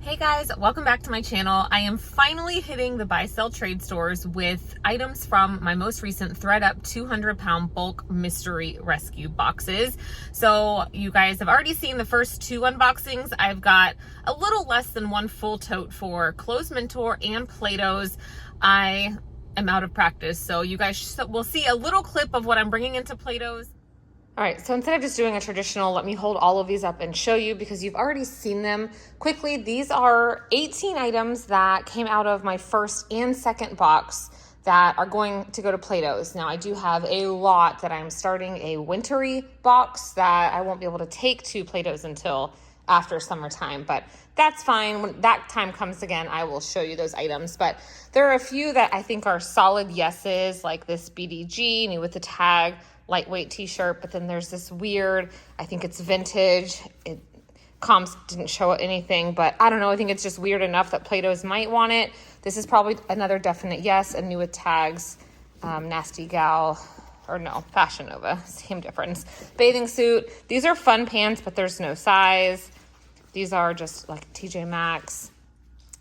Hey guys, welcome back to my channel. I am finally hitting the buy sell trade stores with items from my most recent ThredUp 200-pound bulk mystery rescue boxes. So you guys have already seen the first two unboxings. I've got a little less than one full tote for Clothes Mentor and Plato's. I am out of practice, so you guys will see a little clip of what I'm bringing into Plato's. All right, so instead of just doing a traditional, let me hold all of these up and show you because you've already seen them quickly. These are 18 items that came out of my first and second box that are going to go to Plato's. Now I do have a lot that I'm starting a wintry box that I won't be able to take to Plato's until after summertime, but that's fine. When that time comes again, I will show you those items. But there are a few that I think are solid yeses, like this BDG, new with the tag, lightweight t-shirt, but then there's this weird, I think it's vintage. Comps didn't show anything, but I don't know. I think it's just weird enough that Plato's might want it. This is probably another definite yes, and new with tags, Nasty Gal, or no, Fashion Nova, same difference. Bathing suit. These are fun pants, but there's no size. These are just like TJ Maxx.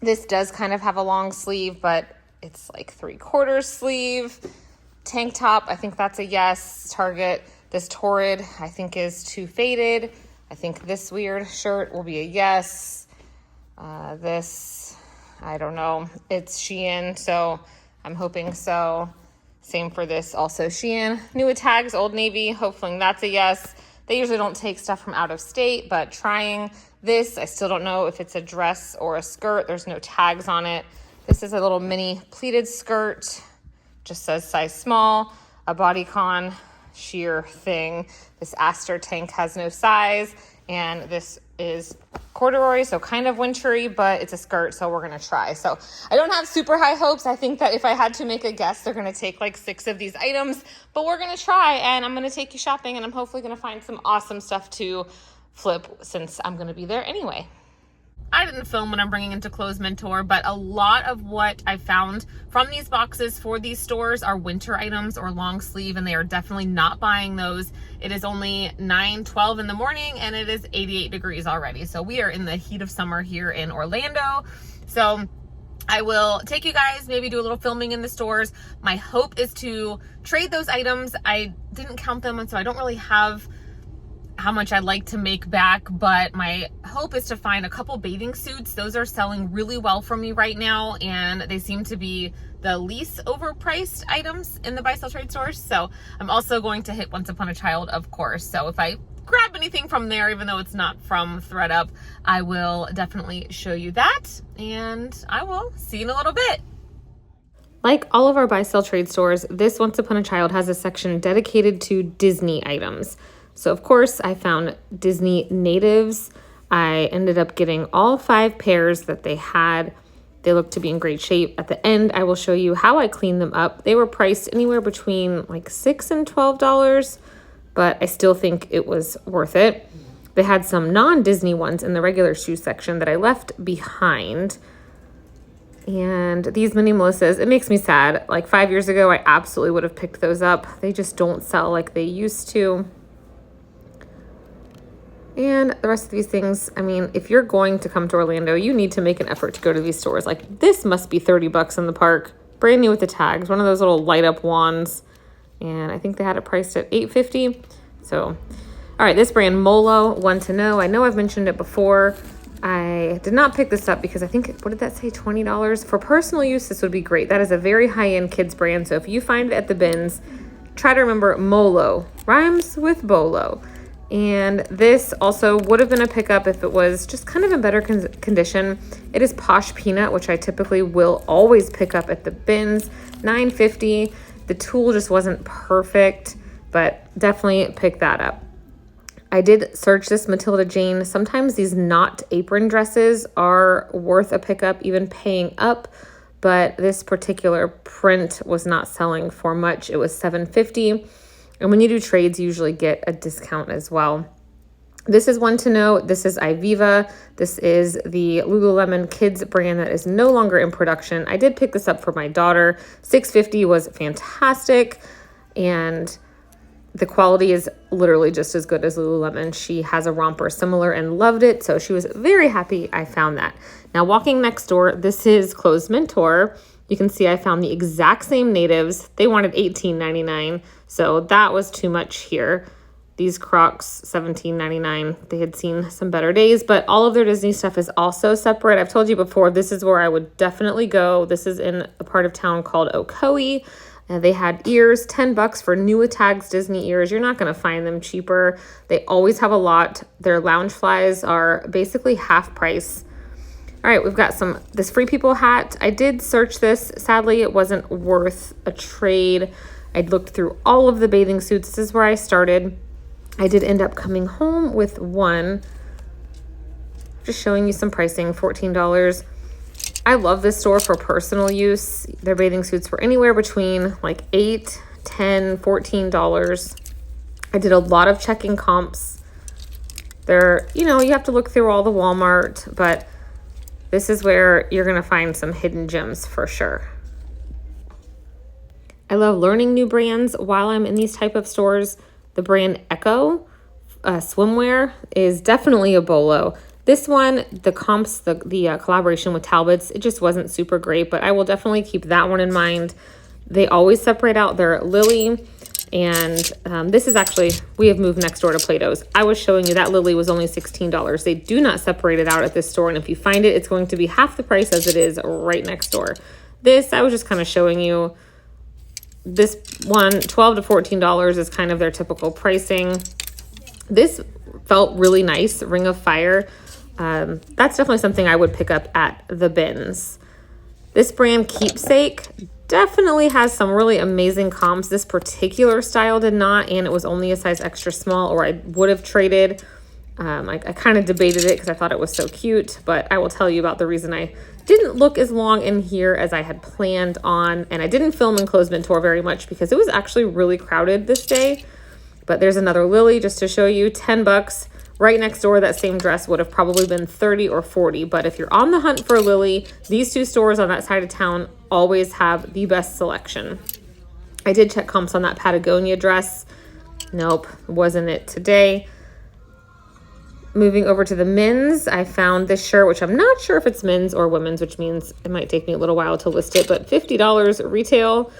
This does kind of have a long sleeve, but it's like 3/4 sleeve. Tank top, I think that's a yes. Target. This Torrid, I think is too faded. I think this weird shirt will be a yes. This, I don't know. It's Shein, so I'm hoping so. Same for this, also Shein. New with tags, Old Navy, hopefully that's a yes. They usually don't take stuff from out of state, but trying this, I still don't know if it's a dress or a skirt. There's no tags on it. This is a little mini pleated skirt. Just says size small, a bodycon sheer thing. This Aster tank has no size, and this is corduroy, so kind of wintry, but it's a skirt, so we're gonna try. So I don't have super high hopes. I think that if I had to make a guess, they're gonna take like 6 of these items, but we're gonna try, and I'm gonna take you shopping, and I'm hopefully gonna find some awesome stuff to flip since I'm gonna be there anyway. I didn't film when I'm bringing into Clothes Mentor, but a lot of what I found from these boxes for these stores are winter items or long sleeve, and they are definitely not buying those. It is only 9:12 in the morning and it is 88 degrees already. So we are in the heat of summer here in Orlando. So I will take you guys, maybe do a little filming in the stores. My hope is to trade those items. I didn't count them, and so I don't really have how much I'd like to make back, but my hope is to find a couple bathing suits. Those are selling really well for me right now, and they seem to be the least overpriced items in the buy sell trade stores. So I'm also going to hit Once Upon a Child, of course. So if I grab anything from there, even though it's not from ThredUp, I will definitely show you that, and I will see you in a little bit. Like all of our buy sell trade stores, this Once Upon a Child has a section dedicated to Disney items. So of course I found Disney natives. I ended up getting all 5 pairs that they had. They look to be in great shape. At the end, I will show you how I cleaned them up. They were priced anywhere between like $6 and $12, but I still think it was worth it. They had some non-Disney ones in the regular shoe section that I left behind. And these mini Melissas, it makes me sad. Like 5 years ago, I absolutely would have picked those up. They just don't sell like they used to. And the rest of these things, I mean, if you're going to come to Orlando, you need to make an effort to go to these stores. Like this must be $30 in the park, brand new with the tags, one of those little light up wands. And I think they had it priced at $8.50. So, all right, this brand Molo, One to Know. I know I've mentioned it before. I did not pick this up because I think, what did that say, $20? For personal use, this would be great. That is a very high-end kids brand. So if you find it at the bins, try to remember Molo. Rhymes with Bolo. And this also would have been a pickup if it was just kind of in better condition. It is Posh Peanut, which I typically will always pick up at the bins. $9.50. The tool just wasn't perfect, but definitely pick that up. I did search this Matilda Jane. Sometimes these not apron dresses are worth a pickup, even paying up, but this particular print was not selling for much. It was $7.50. And when you do trades, you usually get a discount as well. This is One to Know. This is Iviva. This is the Lululemon Kids brand that is no longer in production. I did pick this up for my daughter. $6.50 was fantastic. And The quality is literally just as good as Lululemon. She has a romper similar and loved it, so she was very happy I found that. Now, walking next door, this is Clothes Mentor. You can see I found the exact same natives. They wanted $18.99, so that was too much here. These Crocs, $17.99. They had seen some better days, but all of their Disney stuff is also separate. I've told you before, this is where I would definitely go. This is in a part of town called Ocoee. They had ears, $10 for new with tags Disney ears. You're not going to find them cheaper. They always have a lot. Their lounge flies are basically half price. All right, we've got this Free People hat. I did search this. Sadly, it wasn't worth a trade. I'd looked through all of the bathing suits. This is where I started. I did end up coming home with one. Just showing you some pricing, $14. I love this store for personal use. Their bathing suits were anywhere between like $8, $10, $14. I did a lot of checking comps. They're, you have to look through all the Walmart, but this is where you're going to find some hidden gems for sure. I love learning new brands while I'm in these type of stores. The brand Echo swimwear is definitely a bolo. This one, the comps, the collaboration with Talbot's, it just wasn't super great, but I will definitely keep that one in mind. They always separate out their Lily, and this is actually, we have moved next door to Plato's. I was showing you that Lily was only $16. They do not separate it out at this store, and if you find it, it's going to be half the price as it is right next door. This, I was just kind of showing you. This one, $12 to $14 is kind of their typical pricing. This felt really nice, Ring of Fire. That's definitely something I would pick up at the bins. This brand Keepsake definitely has some really amazing comps. This particular style did not, and it was only a size extra small, or I would have traded. I kind of debated it because I thought it was so cute, but I will tell you about the reason I didn't look as long in here as I had planned on, and I didn't film in Clothes Mentor very much because it was actually really crowded this day. But there's another Lily just to show you, $10. Right next door, that same dress would have probably been $30 or $40. But if you're on the hunt for Lily, these two stores on that side of town always have the best selection. I did check comps on that Patagonia dress. Nope, wasn't it today. Moving over to the men's, I found this shirt, which I'm not sure if it's men's or women's, which means it might take me a little while to list it, but $50 retail.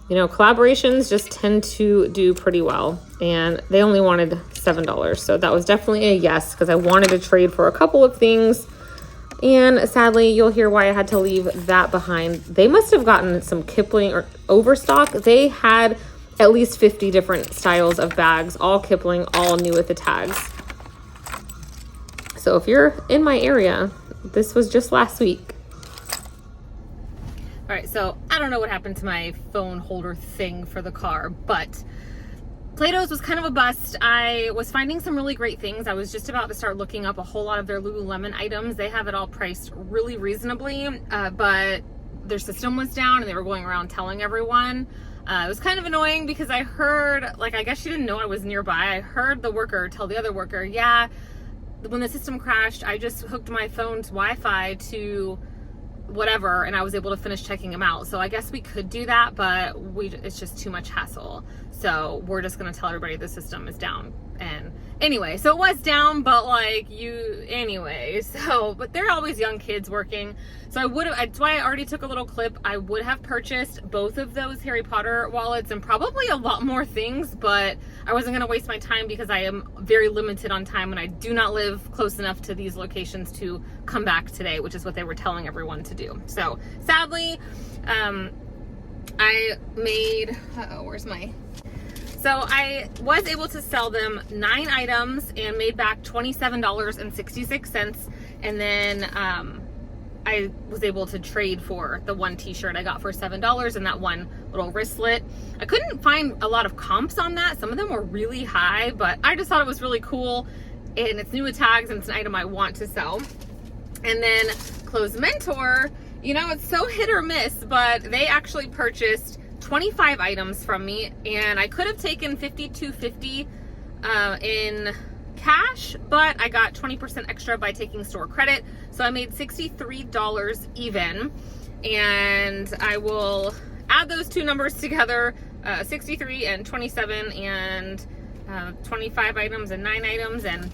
Collaborations just tend to do pretty well, and they only wanted $7. So that was definitely a yes, because I wanted to trade for a couple of things. And sadly, you'll hear why I had to leave that behind. They must have gotten some Kipling or overstock. They had at least 50 different styles of bags, all Kipling, all new with the tags. So if you're in my area, this was just last week. All right, so I don't know what happened to my phone holder thing for the car, but Plato's was kind of a bust. I was finding some really great things. I was just about to start looking up a whole lot of their Lululemon items. They have it all priced really reasonably, but their system was down and they were going around telling everyone. It was kind of annoying because I heard, I guess she didn't know I was nearby. I heard the worker tell the other worker, yeah, when the system crashed, I just hooked my phone's Wi-Fi to whatever, and I was able to finish checking them out. So I guess we could do that, but it's just too much hassle. So we're just going to tell everybody the system is down. And anyway, so it was down, but but they're always young kids working. So that's why I already took a little clip. I would have purchased both of those Harry Potter wallets and probably a lot more things, but I wasn't going to waste my time because I am very limited on time and I do not live close enough to these locations to come back today, which is what they were telling everyone to do. So sadly, I made, so I was able to sell them 9 items and made back $27.66. And then I was able to trade for the one t-shirt I got for $7 and that one little wristlet. I couldn't find a lot of comps on that. Some of them were really high, but I just thought it was really cool. And it's new with tags and it's an item I want to sell. And then Clothes Mentor, it's so hit or miss, but they actually purchased 25 items from me, and I could have taken $52.50 in cash, but I got 20% extra by taking store credit, so I made $63 even. And I will add those two numbers together. 63 and 27 and 25 items and 9 items, and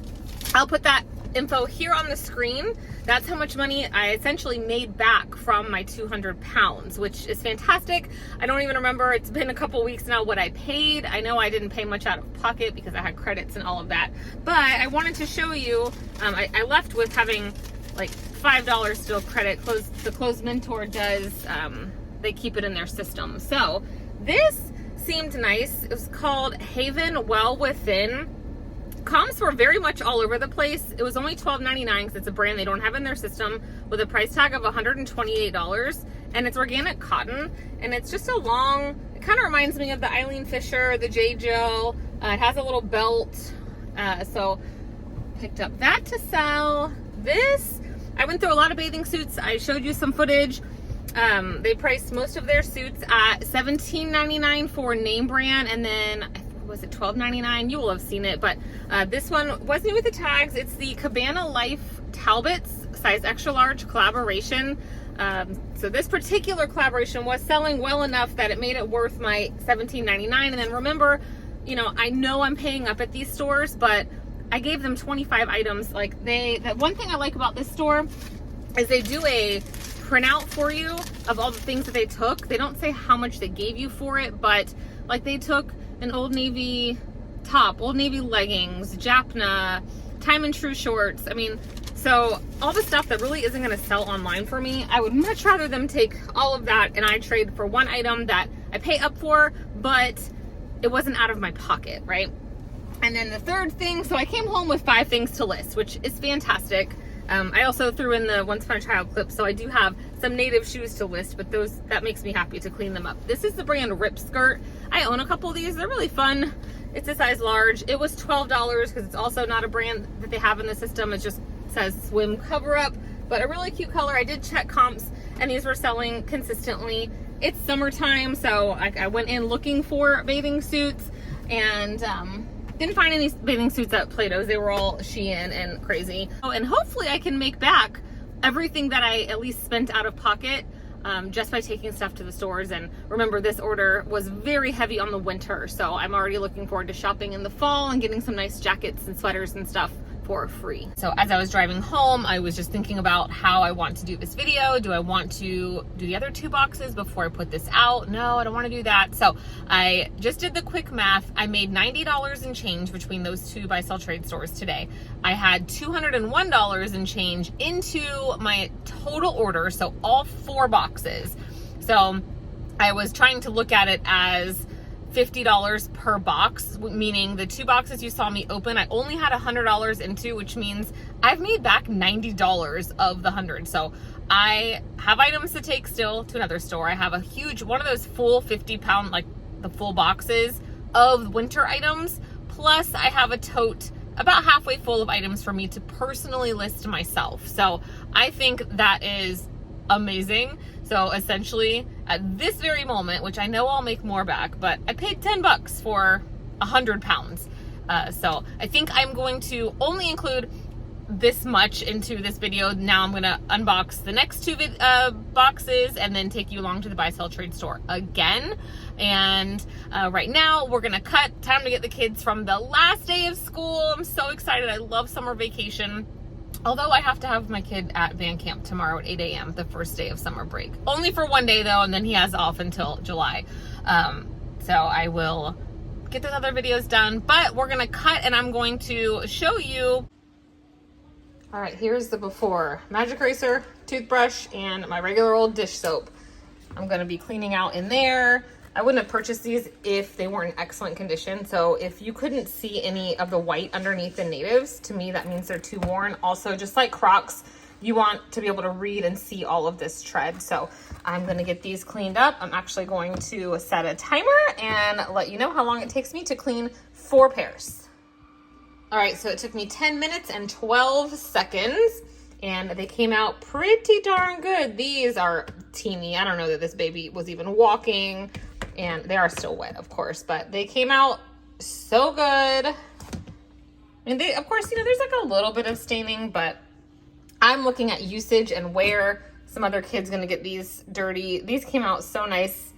I'll put that info here on the screen. That's how much money I essentially made back from my 200 pounds, which is fantastic. I don't even remember, it's been a couple weeks now, what I paid. I know I didn't pay much out of pocket because I had credits and all of that, but I wanted to show you, I left with having like $5 still credit. The Closed Mentor does, they keep it in their system. So this seemed nice. It was called Haven Well Within. Comps were very much all over the place. It was only $12.99 because it's a brand they don't have in their system, with a price tag of $128, and it's organic cotton, and it's just a long, it kind of reminds me of the Eileen Fisher, the J. Jill. It has a little belt, so picked up that to sell. This, I went through a lot of bathing suits. I showed you some footage. They priced most of their suits at $17.99 for name brand, and then was it $12.99? You will have seen it, but this one wasn't with the tags. It's the Cabana Life Talbots size extra large collaboration. So this particular collaboration was selling well enough that it made it worth my $17.99. And then remember, you know I'm paying up at these stores, but I gave them 25 items. Like that one thing I like about this store is they do a printout for you of all the things that they took. They don't say how much they gave you for it, but like they took an Old Navy top, Old Navy leggings, Japna, Time and True shorts. I mean, so all the stuff that really isn't going to sell online for me, I would much rather them take all of that and I trade for one item that I pay up for, but it wasn't out of my pocket, right? And then the third thing, so I came home with 5 things to list, which is fantastic. I also threw in the Once Upon a Child clip, so I do have some native shoes to list, but that makes me happy to clean them up. This is the brand Rip Skirt. I own a couple of these. They're really fun. It's a size large. It was $12 because it's also not a brand that they have in the system. It just says swim cover up, but a really cute color. I did check comps and these were selling consistently. It's summertime, so I went in looking for bathing suits and didn't find any bathing suits at Plato's. They were all Shein and crazy. Oh, and hopefully I can make back everything that I at least spent out of pocket just by taking stuff to the stores. And remember, this order was very heavy on the winter, so I'm already looking forward to shopping in the fall and getting some nice jackets and sweaters and stuff for free. So as I was driving home, I was just thinking about how I want to do this video. Do I want to do the other 2 boxes before I put this out? No, I don't want to do that. So I just did the quick math. I made $90 in change between those 2 buy sell trade stores today. I had $201 in change into my total order, so all 4 boxes. So I was trying to look at it as $50 per box, meaning the 2 boxes you saw me open, I only had $100 into, which means I've made back $90 of the 100. So I have items to take still to another store. I have a huge, one of those full 50-pound, like the full boxes of winter items. Plus I have a tote about halfway full of items for me to personally list myself. So I think that is amazing. So essentially at this very moment, which I know I'll make more back, but I paid $10 for 100 pounds. So I think I'm going to only include this much into this video. Now I'm going to unbox the next 2 boxes and then take you along to the buy sell trade store again. And right now we're going to cut. Time to get the kids from the last day of school. I'm so excited. I love summer vacation. Although I have to have my kid at band camp tomorrow at 8 a.m., the first day of summer break. Only for one day though, and then he has off until July. So I will get those other videos done, but we're gonna cut and I'm going to show you. All right, here's the before. Magic eraser, toothbrush, and my regular old dish soap. I'm gonna be cleaning out in there. I wouldn't have purchased these if they weren't in excellent condition. So if you couldn't see any of the white underneath the natives, to me, that means they're too worn. Also, just like Crocs, you want to be able to read and see all of this tread. So I'm gonna get these cleaned up. I'm actually going to set a timer and let you know how long it takes me to clean 4 pairs. All right, so it took me 10 minutes and 12 seconds. And they came out pretty darn good. These are teeny. I don't know that this baby was even walking. And they are still wet, of course, but they came out so good. And they, of course, you know, there's like a little bit of staining, but I'm looking at usage and wear. Some other kid's gonna get these dirty. These came out so nice.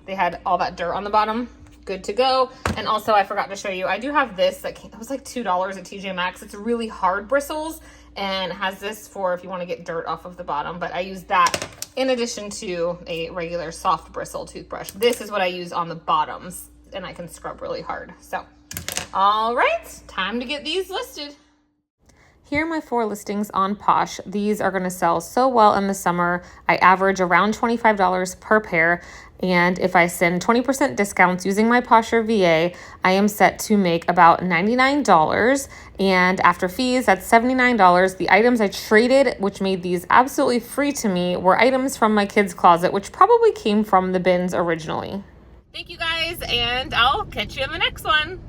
they had all that dirt on the bottom. Good to go. And also I forgot to show you, I do have this that it was like $2 at TJ Maxx. It's really hard bristles and has this for if you want to get dirt off of the bottom, but I use that in addition to a regular soft bristle toothbrush. This is what I use on the bottoms and I can scrub really hard. So, all right, time to get these listed. Here are my 4 listings on Posh. These are going to sell so well in the summer. I average around $25 per pair. And if I send 20% discounts using my Posher VA, I am set to make about $99. And after fees, that's $79. The items I traded, which made these absolutely free to me, were items from my kids' closet, which probably came from the bins originally. Thank you guys, and I'll catch you in the next one.